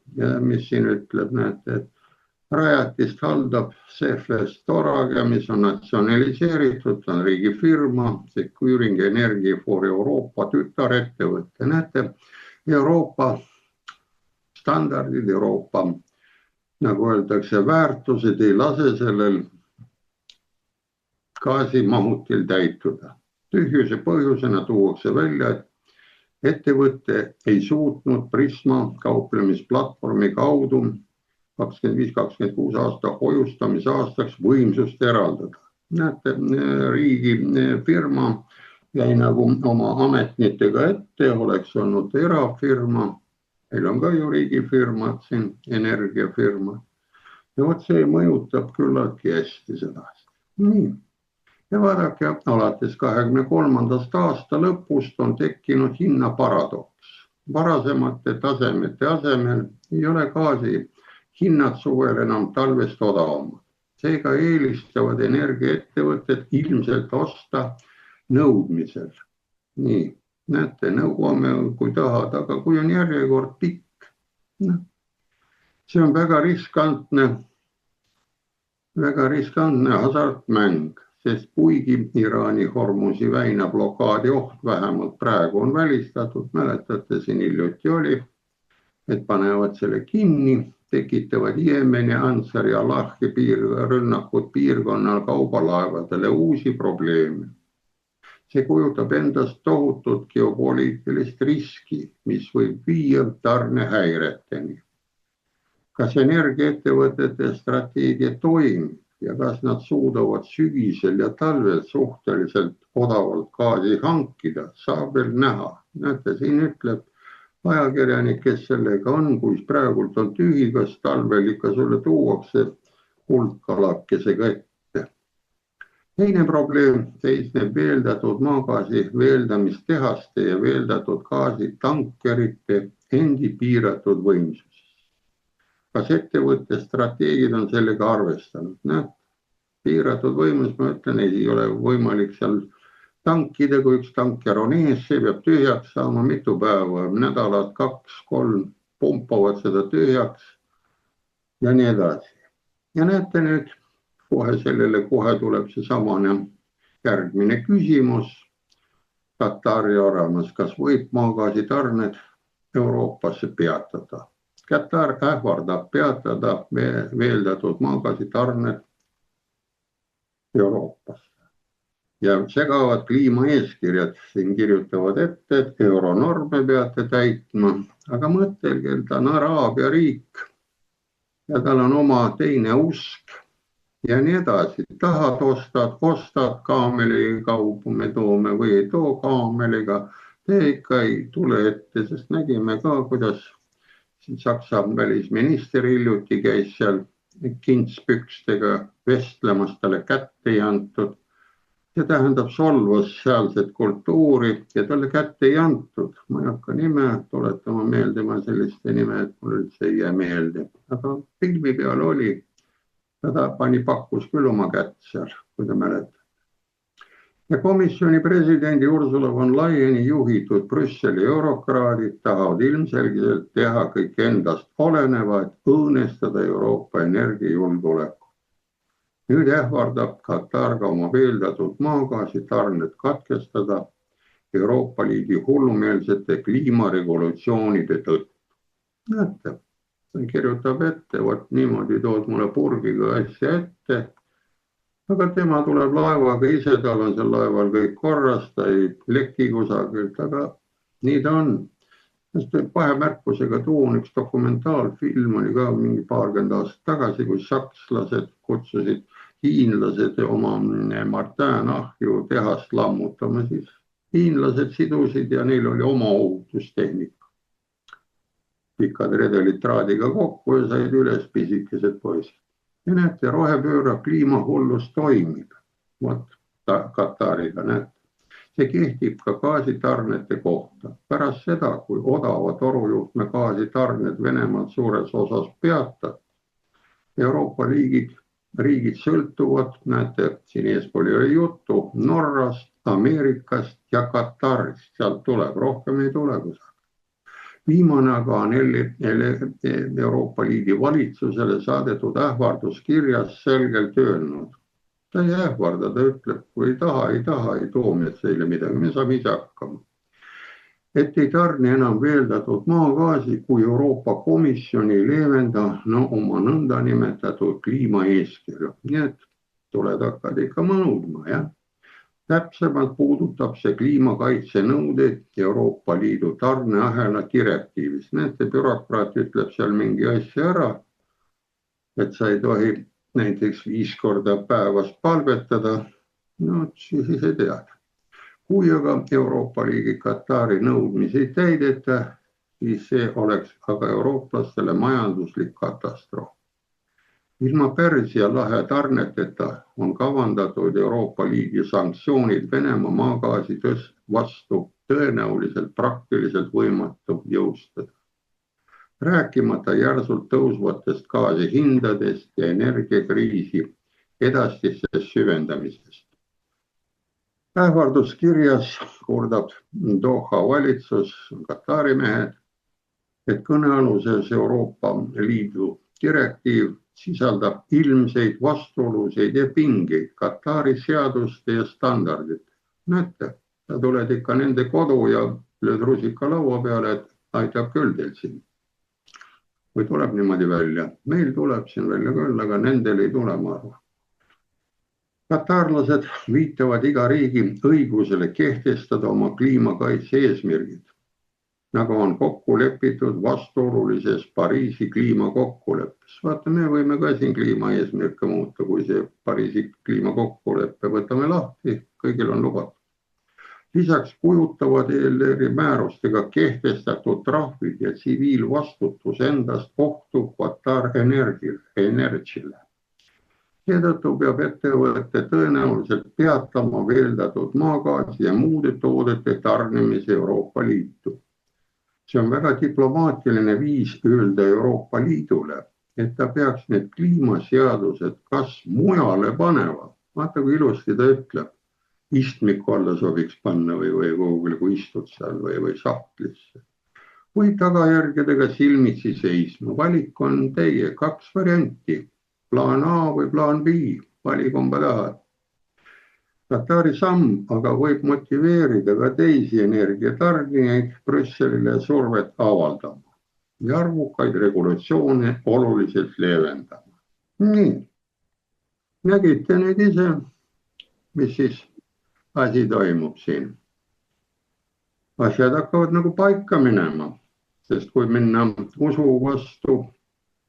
Speaker 2: mis siin ütleb, näete, et rajatist haldab Sefles Torage, mis on natsionaliseeritud, on riigifirma, Securing Energy for Euroopa tütarettevõte. Näete, Euroopa standardid, Euroopa, nagu öeldakse, väärtused ei lase sellel gaasimahutil täituda. Tühjuse põhjusena tuuakse välja, et ettevõte ei suutnud Prisma kauplemisplatvormi kaudu 25-26 aasta hoiustamise aastaks võimsust eraldada. Näete, riigifirma jäi nagu oma ametnitega ette, oleks olnud erafirma. Meil on ka ju riigifirmad siin, energiafirmad. Ja vot see mõjutab küllaltki hästi seda. Nii. Ja vaadake, alates 23. aasta lõpust on tekkinud hinnaparadoks. Varasemate tasemete asemel ei ole gaasi hinnad suvel enam talvest odavamad. Seega eelistavad energiaettevõtted ilmselt osta nõudmisel. Nii, näete, nõuame kui tahad, aga kui on järjekord pikk, see on väga riskantne hasartmäng, sest kuigi Iraani Hormuzi väina blokaadi oht vähemalt praegu on välistatud, mäletate, siin hiljuti oli, et panevad selle kinni, tekitavad Jeemeni, Ansari ja Lahhi rünnakud piirkonnal kaubalaevadele uusi probleeme. See kujutab endast tohutut geopoliitilist riski, mis võib viia tarnehäireteni. Kas energiaettevõtete strateegia toimib ja kas nad suudavad sügisel ja talvel suhteliselt odavalt gaasi hankida, saab veel näha. Näete, siin ütleb ajakirjanik, kes sellega on, kui praegult on tühi, kas talvel ikka sulle tuuakse kuldkalakesega ette. Teine probleem seisneb veeldatud maagaasi veeldamistehaste ja veeldatud gaasi tankerite endi piiratud võimsuses. Kas ettevõtte strateegid on sellega arvestanud? Piiratud võimus, ma ütlen, ei ole võimalik seal tankida, kui üks tanker on ees, see peab tühjaks saama mitu päeva, nädalad, 2-3 pumpavad seda tühjaks ja nii edasi. Ja näete nüüd, kohe tuleb see samane järgmine küsimus. Katari oramas, kas võib maagaasi tarned Euroopasse peatada? Katar ähvardab peatada veeldatud maagaasi tarned Euroopasse. Ja segavad kliimaeeskirjad, siin kirjutavad ette, et euronorme peate täitma, aga mõtelge, ta on Araabia riik ja tal on oma teine usk ja nii edasi. Tahad ostad kaameli kaupu, me toome või ei too kaameliga, te ikka ei tule ette, sest nägime ka, kuidas Saksa välisminister hiljuti käis seal kintspükstega vestlemas, talle kätte ei antud. See tähendab solvas sealset kultuuri ja talle kätte ei antud. Ma ei hakka nime tuletama meelde, ma selliste nime, et mul üldse ei jää meelde. Aga filmi peal oli, ta pakkus küll oma kätt seal, kui te mäletate. Ja komisjoni presidendi Ursula von Leyeni juhitud Brüsseli eurokraadid tahavad ilmselgelt teha kõik endast oleneva, et õõnestada Euroopa energiajulgeoleku. Nüüd ähvardab Katar ka oma veeldatud maagaasi tarned katkestada Euroopa Liidu hullumeelsete kliimarevolutsioonide tõttu. Näete, ta kirjutab ette, vot niimoodi tood mulle purgiga asja ette, aga tema tuleb laevaga ise, tal on seal laeval kõik korras, ta ei leki kusagilt, aga nii ta on. Vahemärkusega toon üks dokumentaalfilm oli ka mingi paarkümmend aastat tagasi, kui sakslased kutsusid hiinlased oma Martin ahju tehast lammutama, siis hiinlased sidusid ja neil oli oma ohutustehnika. Pikad redelid traadiga kokku ja said üles pisikesed poisid. Ja näete, rohepööra kliimahullus toimib. Vot Katariga, näete. see kehtib ka gaasitarnete kohta. Pärast seda, kui odava torujuhtme gaasitarned Venemaalt suures osas peatad, Euroopa riigid sõltuvad, näete, siin eespool oli juttu, Norrast, Ameerikast ja Katarist, sealt tuleb, rohkem ei tule kusagil. Viimane aga on Euroopa Liidu valitsusele saadetud ähvarduskirjas selgelt öelnud. Ta ei ähvarda, ta ütleb, kui ei taha, ei too meid seile midagi, me saame ise hakkama. Et ei tarni enam veeldatud maagaasi, kui Euroopa Komisjon ei leevenda oma nõnda nimetatud kliimaeeskirju. Nii et tuled hakkad ikka nõudma, jah. Täpsemalt puudutab see kliimakaitse nõudeid Euroopa Liidu tarneahela direktiivis. Näete, bürokraat ütleb seal mingi asja ära, et sa ei tohi näiteks 5 korda päevas palvetada, no siis ei tead. Kui aga Euroopa Liidu Katari nõudmisi ei täideta, siis see oleks aga eurooplastele majanduslik katastroof. Ilma Pärsia lahe tarneteta on kavandatud Euroopa Liidu sanktsioonid Venemaa maagaasi vastu tõenäoliselt praktiliselt võimatu jõustada. Rääkimata järsult tõusvatest gaasi hindadest ja energiakriisi edastisest süvendamisest. Ähvarduskirjas kurdab Doha valitsus, Katari mehed, et kõnealuses Euroopa Liidu direktiiv sisaldab ilmseid vastuolusid ja pingeid Katari seaduste ja standardid. Näete, sa tuled ikka nende kodu ja lööd rusika laua peale, et aitab küll teil siin. Või tuleb niimoodi välja? Meil tuleb siin välja küll, aga nendel ei tule, ma arvan. Katarlased viitavad iga riigi õigusele kehtestada oma kliimakaitse eesmärgid, nagu on kokku lepitud vastuolulises Pariisi kliimakokkuleppes. Vaata, me võime ka siin kliimaeesmärke muuta, kui see Pariisi kliimakokkuleppe võtame lahti, kõigil on lubatud. Lisaks kujutavad ELR-i määrustega kehtestatud trahvid ja tsiviilvastutus endast ohtu Qatar Energy'le. Seetõttu peab ettevõtte tõenäoliselt peatama veeldatud maagaasi ja muude toodete tarnimise Euroopa Liitu. See on väga diplomaatiline viis öelda Euroopa Liidule, et ta peaks need kliimaseadused kas mujale panema. Vaata, kui ilusti ta ütleb. Istmiku alla sobiks panna või kuhugile, kui istud seal või sahtlisse. Või tagajärgedega silmitsi seisma. Valik on teie 2 varianti. Plaan A või plaan B. Valik on tahad. Katari samm aga võib motiveerida ka teisi energiatarnijaid Brüsselile survet avaldama ja arvukaid regulatsioone oluliselt leevendama. Nii. Nägite nüüd ise, mis siis asi toimub siin. Asjad hakkavad nagu paika minema, sest kui minna usu vastu,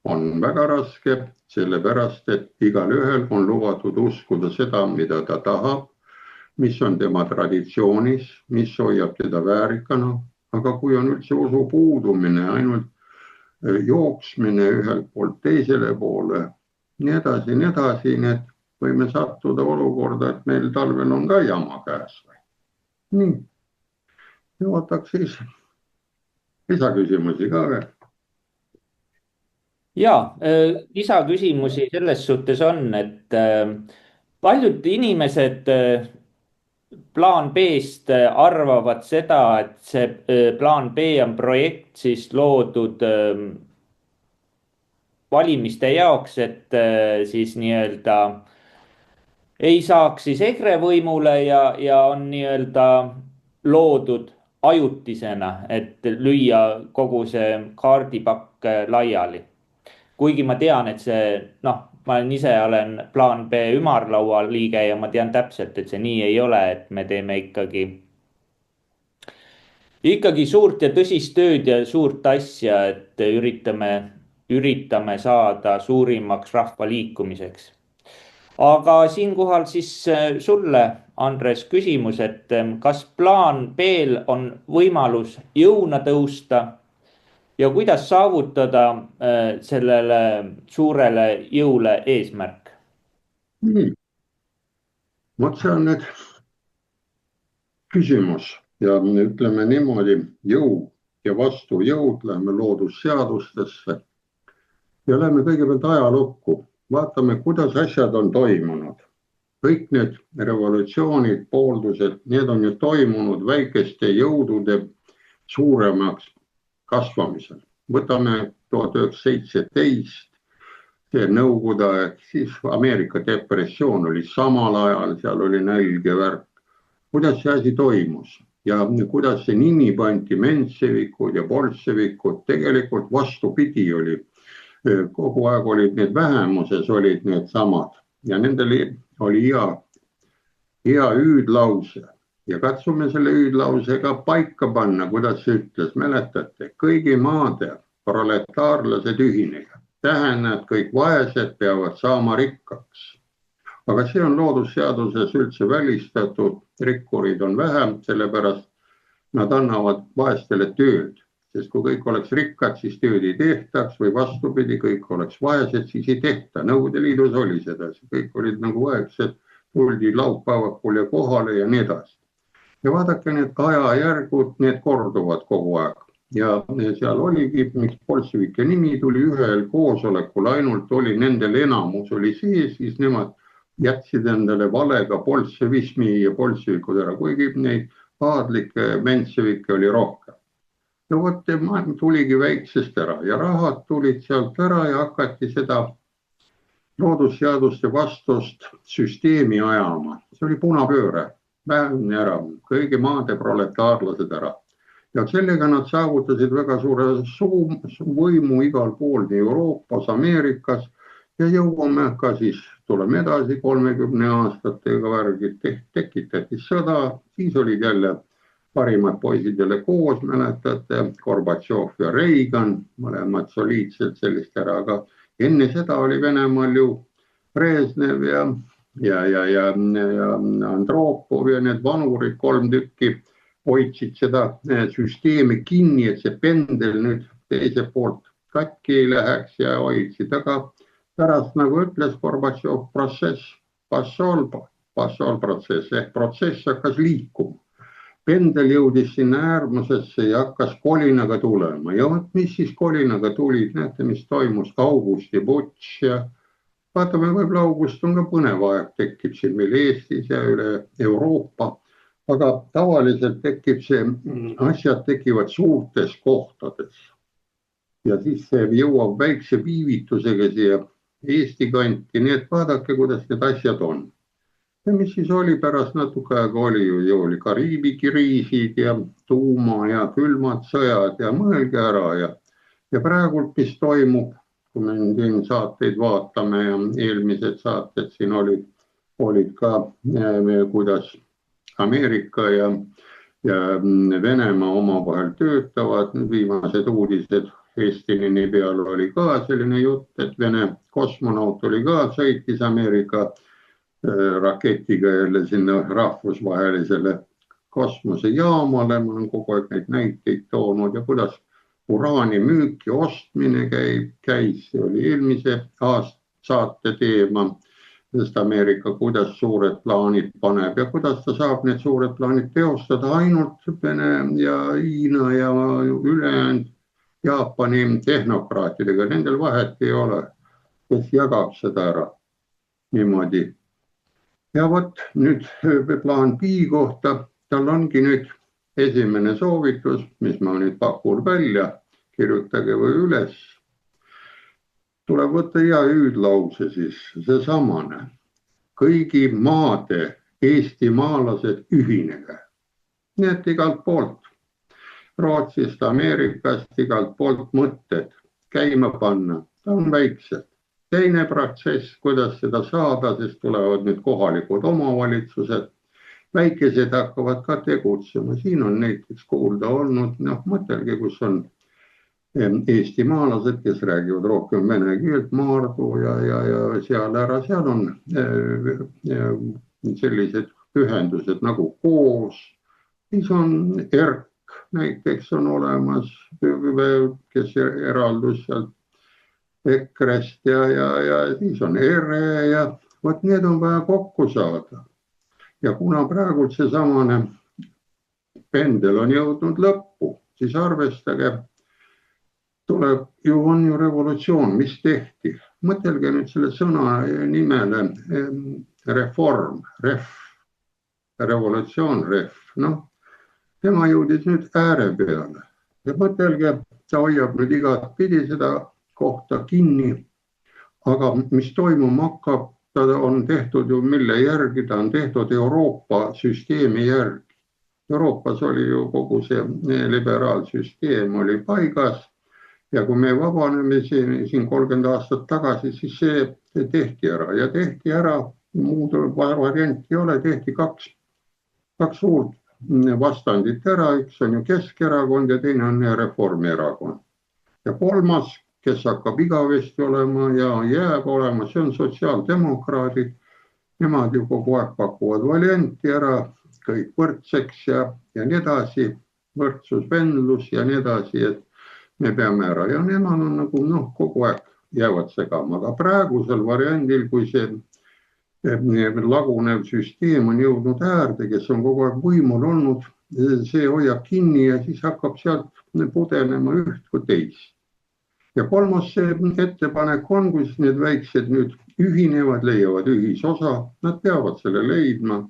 Speaker 2: on väga raske, sellepärast, et igal ühel on lubatud uskuda seda, mida ta tahab, mis on tema traditsioonis, mis hoiab teda väärikana, aga kui on üldse usu puudumine, ainult jooksmine ühelt poolt teisele poole, nii edasi, nii et võime sattuda olukorda, et meil talvel on ka jama käes. Nii, ja võtaks siis lisaküsimusi ka veel.
Speaker 1: Jaa, lisaküsimusi selles suhtes on, et paljud inimesed plaan B-st arvavad seda, et see plaan B on projekt siis loodud valimiste jaoks, et siis nii-öelda ei saaks siis EKRE võimule ja on nii-öelda loodud ajutisena, et lüüa kogu see kaardipakk laiali. Kuigi ma tean, et ma olen plaan B ümarlaua liige ja ma tean täpselt, et see nii ei ole, et me teeme ikkagi suurt ja tõsist tööd ja suurt asja, et üritame saada suurimaks rahvaliikumiseks. Aga siinkohal siis sulle, Andres, küsimus, et kas plaan B-l on võimalus jõuna tõusta ja kuidas saavutada sellele suurele jõule eesmärk?
Speaker 2: Nii. Vot see on nüüd küsimus ja ütleme niimoodi, jõud ja vastujõud, lähme loodusseadustesse ja lähme kõigepealt ajalukku. Vaatame, kuidas asjad on toimunud. Kõik need revolutsioonid, pooldused, need on ju toimunud väikeste jõudude suuremaks kasvamisel. Võtame 1917, see Nõukogude aeg, siis Ameerika depressioon oli samal ajal, seal oli nälg ja värk. Kuidas see asi toimus ja kuidas see nimi pandi, menssevikud ja bolševikud, tegelikult vastupidi oli. Kogu aeg olid need vähemuses, olid need samad ja nendel oli hea hüüdlause ja katsume selle hüüdlausega paika panna, kuidas see ütles, mäletate, kõigi maade proletaarlased ühinega. Tähendab, kõik vaesed peavad saama rikkaks. Aga see on loodusseaduses üldse välistatud, rikkurid on vähem, sellepärast nad annavad vaestele tööd. Sest kui kõik oleks rikkad, siis tööd ei tehtaks või vastupidi, kõik oleks vaesed, siis ei tehta. Nõukogude Liidus oli sedasi, kõik olid nagu vaesed, tuldi laupäevakul ja kohale ja nii edasi. Ja vaadake need ajajärgud, need korduvad kogu aeg. Ja seal oligi, miks bolševike nimi tuli ühel koosolekul, ainult oli nendel enamus oli sees, siis nemad jätsid endale valega bolševismi ja bolševikud ära, kuigi neid aadlikke menssevikke oli rohkem. Ja vot tuligi väiksest ära ja rahad tulid sealt ära ja hakati seda loodusseaduste vastust süsteemi ajama. See oli punapööre, vähemni ära, kõigi maade proletaarlased ära. Ja sellega nad saavutasid väga suure võimu igal pool, nii Euroopas, Ameerikas ja jõuame ka siis, tuleme edasi 30 aastatega värgid, tekitati sõda, siis olid jälle parimad poisid jälle koos, mäletate, Gorbatšov ja Reagan, mõlemad soliidselt sellist ära, aga enne seda oli Venemaal ju Brežnev ja Andropov ja need vanurid 3 tükki hoidsid seda süsteemi kinni, et see pendel nüüd teise poolt katki ei läheks ja hoidsid, aga pärast nagu ütles Gorbatšov, protsess, protsess ehk protsess hakkas liikuma. Pendel jõudis sinna äärmusesse ja hakkas kolinaga tulema ja mis siis kolinaga tulid, näete, mis toimus, Augusti putš ja vaatame, võib-olla august on ka põnev aeg, tekib siin meil Eestis ja üle Euroopa, aga tavaliselt tekib see, asjad tekivad suurtes kohtades ja siis see jõuab väikse viivitusega siia Eesti kanti, nii et vaadake, kuidas need asjad on. Ja mis siis oli pärast natuke aega oli ju oli Kariibi kriisid ja tuuma ja külmad sõjad ja mõelge ära ja praegult, mis toimub, kui me siin saateid vaatame ja eelmised saated siin olid ka, kuidas Ameerika ja Venemaa omavahel töötavad, viimased uudised Eestilini peal oli ka selline jutt, et Vene kosmonaut oli ka, sõitis Ameerika raketiga jälle sinna rahvusvahelisele kosmosejaamale, ma olen kogu aeg neid näiteid toonud ja kuidas uraani müük ja ostmine käis, see oli eelmise aasta saate teema, sest Ameerika, kuidas suured plaanid paneb ja kuidas ta saab need suured plaanid teostada ainult Vene ja Hiina ja ülejäänud Jaapani tehnokraatidega, nendel vahet ei ole, kes jagab seda ära niimoodi. Ja vot nüüd plaan B kohta, tal ongi nüüd esimene soovitus, mis ma nüüd pakun välja, kirjutage või üles. Tuleb võtta hea hüüdlause siis, seesamane. Kõigi maade eestimaalased ühinege. Nii et igalt poolt, Rootsist, Ameerikast, igalt poolt mõtted käima panna, ta on väiksed. Teine protsess, kuidas seda saada, sest tulevad nüüd kohalikud omavalitsused, väikesed hakkavad ka tegutsema. Siin on näiteks kuulda olnud, mõtelge, kus on eestimaalased, kes räägivad rohkem vene keelt, Maardu ja seal ära, seal on sellised ühendused nagu Koos, siis on ERK näiteks on olemas, kes eraldus sealt EKRE-st ja siis on ERE ja vot need on vaja kokku saada. Ja kuna praegult seesamane pendel on jõudnud lõppu, siis arvestage, on ju revolutsioon, mis tehti. Mõtelge nüüd selle sõna nimele reform, revolutsioon, tema jõudis nüüd ääre peale. Ja mõtelge, ta hoiab nüüd igat pidi seda kohta kinni, aga mis toimuma hakkab, ta on tehtud ju mille järgi, ta on tehtud Euroopa süsteemi järgi. Euroopas oli ju kogu see liberaalsüsteem oli paigas ja kui me vabaneme siin 30 aastat tagasi, siis see tehti ära ja tehti ära, muud varianti ei ole, tehti kaks suurt vastandit ära, üks on ju Keskerakond ja teine on Reformierakond. Ja kolmas, kes hakkab igavesti olema ja jääb olema, see on sotsiaaldemokraadid. Nemad ju kogu aeg pakuvad varianti ära, kõik võrdseks ja nii edasi, võrdsusvendlus ja nii edasi, et me peame ära ja nemad on nagu kogu aeg jäävad segama, aga praegusel variandil, kui see lagunev süsteem on jõudnud äärde, kes on kogu aeg võimul olnud, see hoiab kinni ja siis hakkab sealt pudenema üht kui teist. Ja kolmas ettepanek on, kus need väiksed nüüd ühinevad, leiavad ühisosa, nad peavad selle leidma,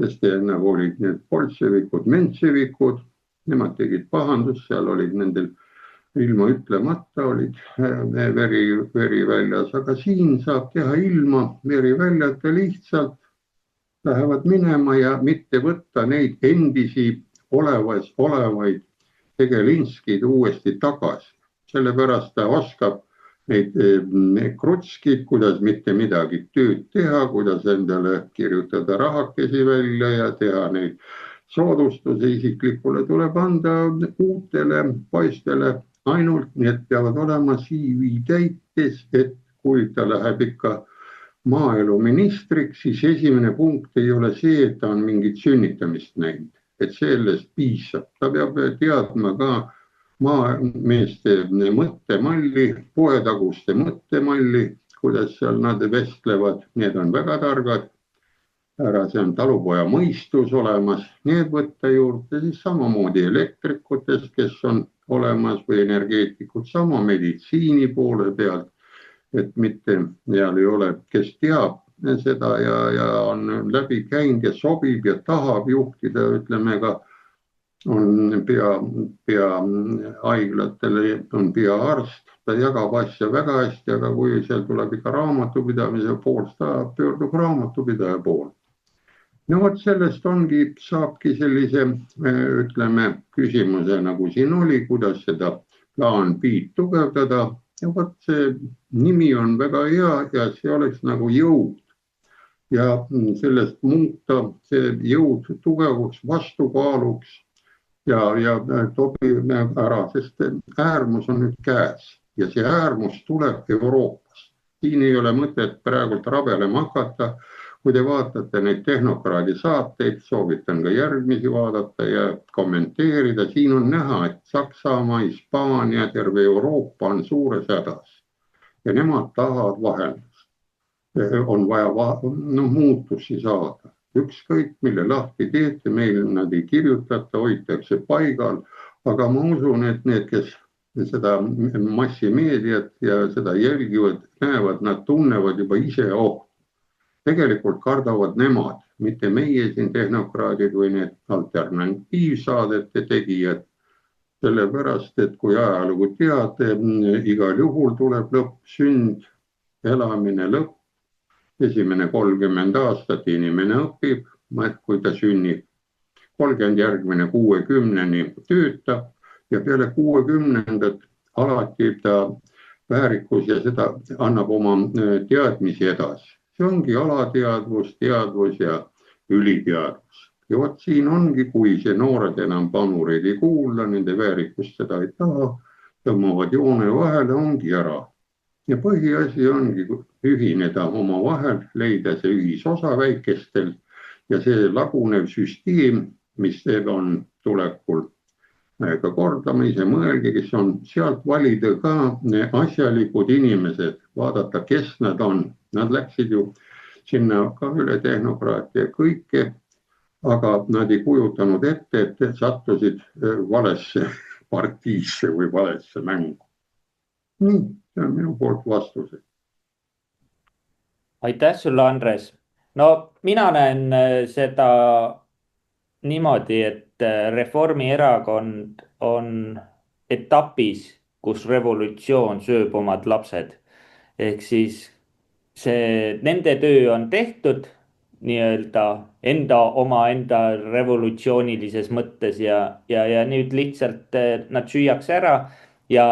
Speaker 2: sest nagu olid need bolševikud, mentševikud, nemad tegid pahandust, seal olid nendel ilma ütlemata, olid veri väljas, aga siin saab teha ilma veri väljata, lihtsalt lähevad minema ja mitte võtta neid endisi olevaid tegelinskid uuesti tagasi. Sellepärast ta oskab neid krutskid, kuidas mitte midagi tööd teha, kuidas endale kirjutada rahakesi välja ja teha neid soodustuse isiklikule tuleb anda uutele poistele ainult, need peavad olema CV täites, et kui ta läheb ikka maaeluministriks, siis esimene punkt ei ole see, et ta on mingit sünnitamist näinud, et sellest piisab. Ta peab teadma ka maameeste mõttemalli, poetaguste mõttemalli, kuidas seal nad vestlevad, need on väga targad. Ära see on talupoja mõistus olemas, need võtta juurde, siis samamoodi elektrikutest, kes on olemas või energeetikud, sama meditsiini poole pealt, et mitte seal ei ole, kes teab seda ja on läbi käinud ja sobib ja tahab juhtida, ütleme ka, on pea haiglatele, on peaarst, ta jagab asja väga hästi, aga kui seal tuleb ikka raamatupidamise poolt, ta pöördub raamatupidaja poolt. No vot sellest saabki sellise, ütleme, küsimuse, nagu siin oli, kuidas seda plaan B tugevdada. Ja vot see nimi on väga hea ja see oleks nagu jõud. Ja sellest muuta see jõud tugevuks, vastukaaluks ja tobib ära, sest äärmus on nüüd käes ja see äärmus tuleb Euroopast. Siin ei ole mõtet praegult rabelema hakata. Kui te vaatate neid tehnokraadi saateid, soovitan ka järgmisi vaadata ja kommenteerida. Siin on näha, et Saksamaa, Hispaania, terve Euroopa on suures hädas ja nemad tahavad vahendust. On vaja muutusi saada. Ükskõik, mille lahti teete, meil nad ei kirjutata, hoitakse paigal, aga ma usun, et need, kes seda massimeediat ja seda jälgivad, näevad, nad tunnevad juba ise ohtu. Tegelikult kardavad nemad, mitte meie siin tehnokraadid või need alternatiivsaadete tegijad. Sellepärast, et kui ajalugu teate, igal juhul tuleb lõpp, sünd, elamine lõpp. Esimene 30 aastat inimene õpib, kui ta sünnib. 30 järgmine 60-ni töötab ja peale 60-ndat alati ta väärikus ja seda annab oma teadmisi edasi. See ongi alateadvus, teadvus ja üliteadvus. Ja vot siin ongi, kui see noored enam panureid ei kuula, nende väärikust seda ei taha, tõmbavad joone vahele, ongi ära. Ja põhiasi ongi ühineda oma vahel, leida see ühisosa väikestel ja see lagunev süsteem, mis on tulekul ka kordama, ise mõelge, kes on sealt valida ka asjalikud inimesed, vaadata, kes nad on. Nad läksid ju sinna ka üle tehnokraatia kõike aga nad ei kujutanud ette, et sattusid valesse partiisse või valesse mängu. Nii, see on minu poolt vastus.
Speaker 1: Aitäh sulle, Andres. No mina näen seda niimoodi, et Reformierakond on etapis, kus revolutsioon sööb omad lapsed. Ehk siis nende töö on tehtud nii-öelda omaenda revolutsioonilises mõttes ja nüüd lihtsalt nad süüakse ära ja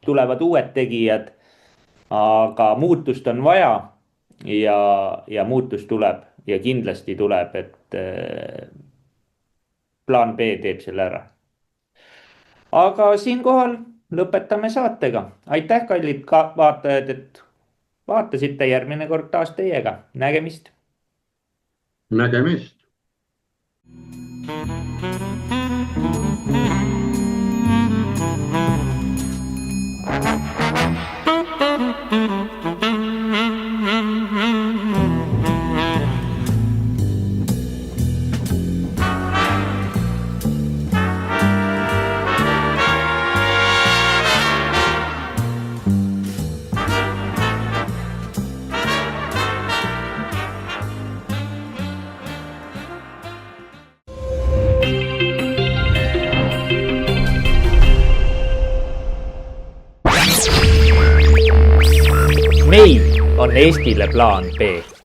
Speaker 1: tulevad uued tegijad. Aga muutust on vaja ja muutus tuleb ja kindlasti tuleb, et plaan B teeb selle ära. Aga siinkohal lõpetame saatega. Aitäh, kallid vaatajad, et vaatasite, järgmine kord taas teiega. Nägemist.
Speaker 2: Nägemist.
Speaker 1: Meil on Eestile plaan B.